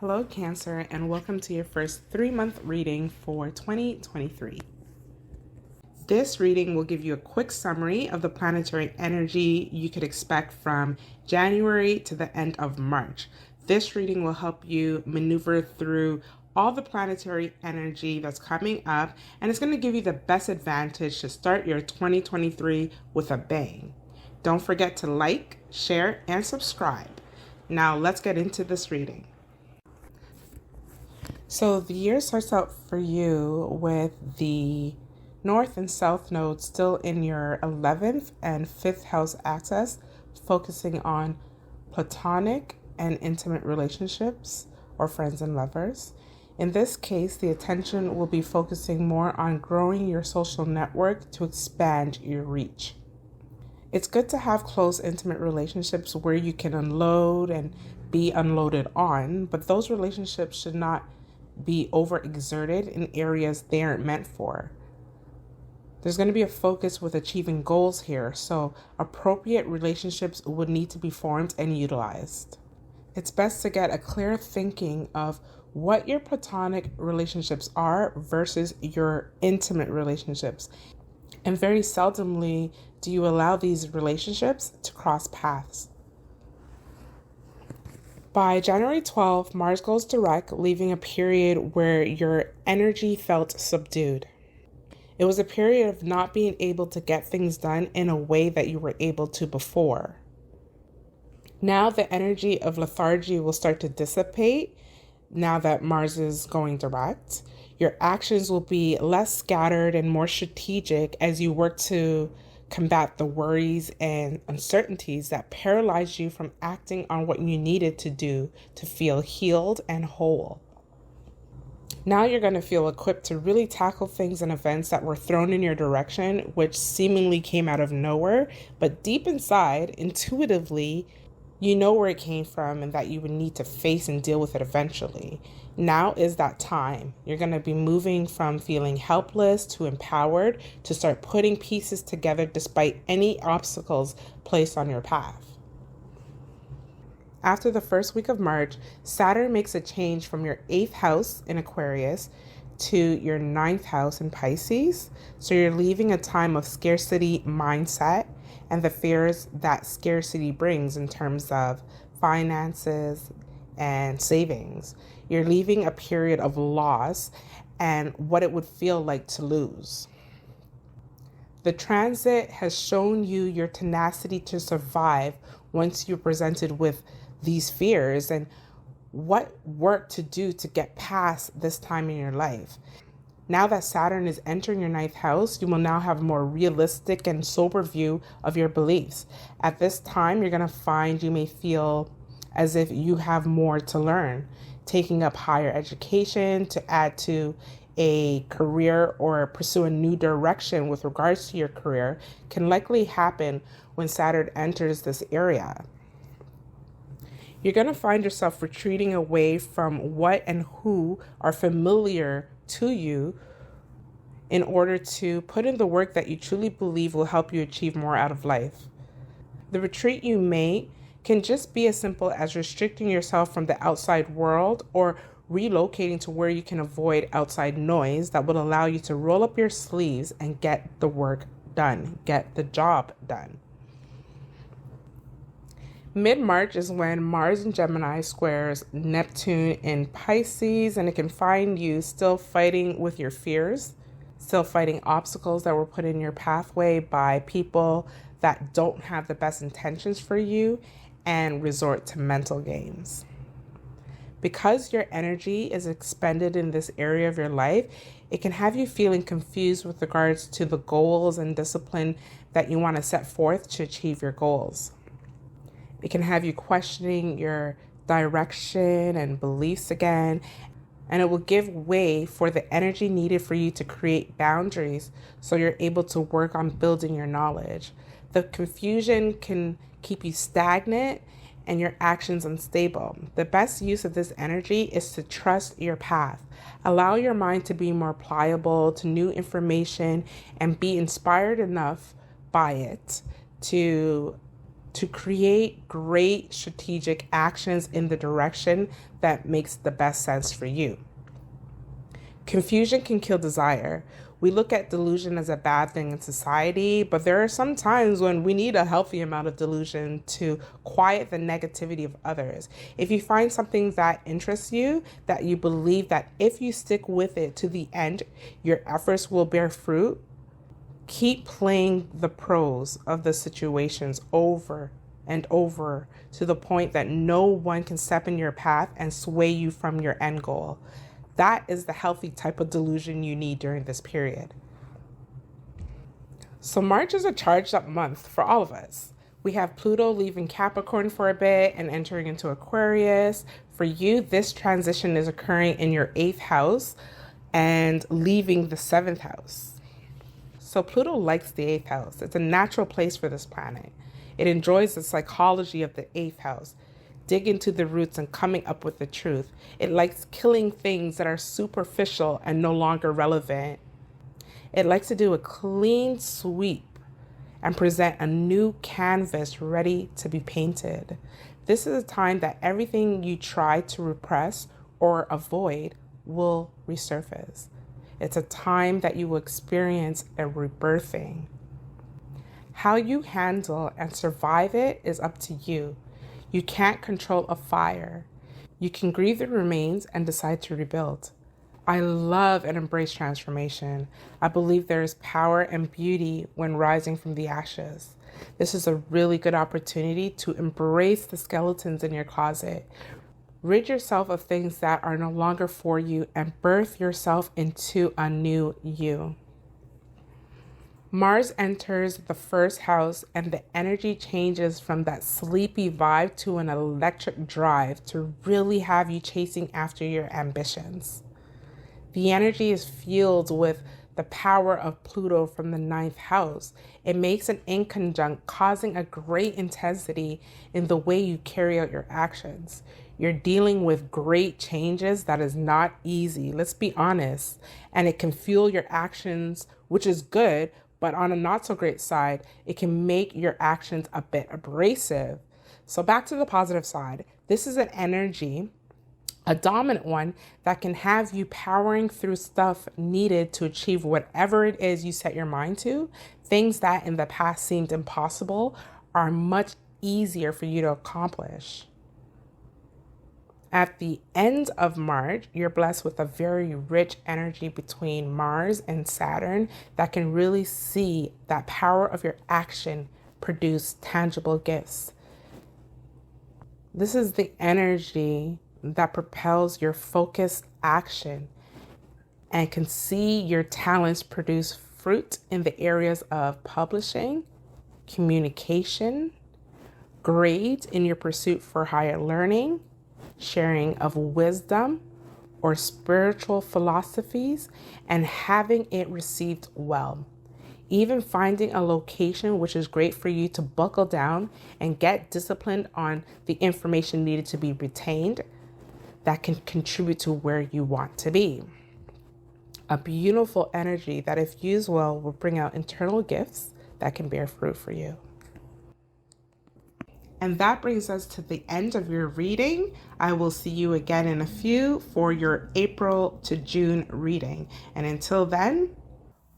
Hello, Cancer, and welcome to your first 3-month reading for 2023. This reading will give you a quick summary of the planetary energy you could expect from January to the end of March. This reading will help you maneuver through all the planetary energy that's coming up, and it's going to give you the best advantage to start your 2023 with a bang. Don't forget to like, share, and subscribe. Now let's get into this reading. So the year starts out for you with the North and South nodes still in your 11th and 5th house axis, focusing on platonic and intimate relationships or friends and lovers. In this case, the attention will be focusing more on growing your social network to expand your reach. It's good to have close, intimate relationships where you can unload and be unloaded on, but those relationships should not be overexerted in areas they aren't meant for. There's going to be a focus with achieving goals here, so appropriate relationships would need to be formed and utilized. It's best to get a clear thinking of what your platonic relationships are versus your intimate relationships. And very seldomly do you allow these relationships to cross paths. By January 12th, Mars goes direct, leaving a period where your energy felt subdued. It was a period of not being able to get things done in a way that you were able to before. Now the energy of lethargy will start to dissipate now that Mars is going direct. Your actions will be less scattered and more strategic as you work to combat the worries and uncertainties that paralyze you from acting on what you needed to do to feel healed and whole. Now you're going to feel equipped to really tackle things and events that were thrown in your direction, which seemingly came out of nowhere, but deep inside, intuitively, you know where it came from and that you would need to face and deal with it eventually. Now is that time. You're going to be moving from feeling helpless to empowered to start putting pieces together despite any obstacles placed on your path. After the first week of March, Saturn makes a change from your 8th house in Aquarius to your 9th house in Pisces. So you're leaving a time of scarcity mindset and the fears that scarcity brings in terms of finances and savings. You're leaving a period of loss and what it would feel like to lose. The transit has shown you your tenacity to survive once you're presented with these fears and what work to do to get past this time in your life. Now that Saturn is entering your 9th house, you will now have a more realistic and sober view of your beliefs. At this time, you're going to find you may feel as if you have more to learn. Taking up higher education to add to a career or pursue a new direction with regards to your career can likely happen when Saturn enters this area. You're going to find yourself retreating away from what and who are familiar to you in order to put in the work that you truly believe will help you achieve more out of life. The retreat you make can just be as simple as restricting yourself from the outside world or relocating to where you can avoid outside noise that will allow you to roll up your sleeves and get the work done, get the job done. Mid-March is when Mars in Gemini squares Neptune in Pisces, and it can find you still fighting with your fears, still fighting obstacles that were put in your pathway by people that don't have the best intentions for you and resort to mental games. Because your energy is expended in this area of your life, it can have you feeling confused with regards to the goals and discipline that you want to set forth to achieve your goals. It can have you questioning your direction and beliefs again, and it will give way for the energy needed for you to create boundaries so you're able to work on building your knowledge. The confusion can keep you stagnant and your actions unstable. The best use of this energy is to trust your path. Allow your mind to be more pliable to new information and be inspired enough by it to to create great strategic actions in the direction that makes the best sense for you. Confusion can kill desire. We look at delusion as a bad thing in society, but there are some times when we need a healthy amount of delusion to quiet the negativity of others. If you find something that interests you, that you believe that if you stick with it to the end, your efforts will bear fruit, keep playing the pros of the situations over and over to the point that no one can step in your path and sway you from your end goal. That is the healthy type of delusion you need during this period. So March is a charged up month for all of us. We have Pluto leaving Capricorn for a bit and entering into Aquarius. For you, this transition is occurring in your 8th house and leaving the 7th house. So Pluto likes the 8th house. It's a natural place for this planet. It enjoys the psychology of the 8th house. Dig into the roots and coming up with the truth. It likes killing things that are superficial and no longer relevant. It likes to do a clean sweep and present a new canvas ready to be painted. This is a time that everything you try to repress or avoid will resurface. It's a time that you will experience a rebirthing. How you handle and survive it is up to you. You can't control a fire. You can grieve the remains and decide to rebuild. I love and embrace transformation. I believe there is power and beauty when rising from the ashes. This is a really good opportunity to embrace the skeletons in your closet. Rid yourself of things that are no longer for you and birth yourself into a new you. Mars enters the 1st house and the energy changes from that sleepy vibe to an electric drive to really have you chasing after your ambitions. The energy is fueled with the power of Pluto from the 9th house. It makes an inconjunct, causing a great intensity in the way you carry out your actions. You're dealing with great changes that is not easy, let's be honest, and it can fuel your actions, which is good. But on a not so great side, it can make your actions a bit abrasive. So back to the positive side, this is an energy, a dominant one, that can have you powering through stuff needed to achieve whatever it is you set your mind to. Things that in the past seemed impossible are much easier for you to accomplish. At the end of March, you're blessed with a very rich energy between Mars and Saturn that can really see that power of your action produce tangible gifts. This is the energy that propels your focused action and can see your talents produce fruit in the areas of publishing, communication, grades in your pursuit for higher learning, sharing of wisdom or spiritual philosophies, and having it received well. Even finding a location which is great for you to buckle down and get disciplined on the information needed to be retained that can contribute to where you want to be. A beautiful energy that, if used well, will bring out internal gifts that can bear fruit for you. And that brings us to the end of your reading. I will see you again in a few for your April to June reading. And until then,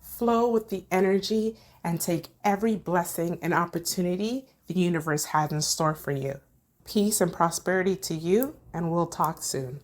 flow with the energy and take every blessing and opportunity the universe has in store for you. Peace and prosperity to you, and we'll talk soon.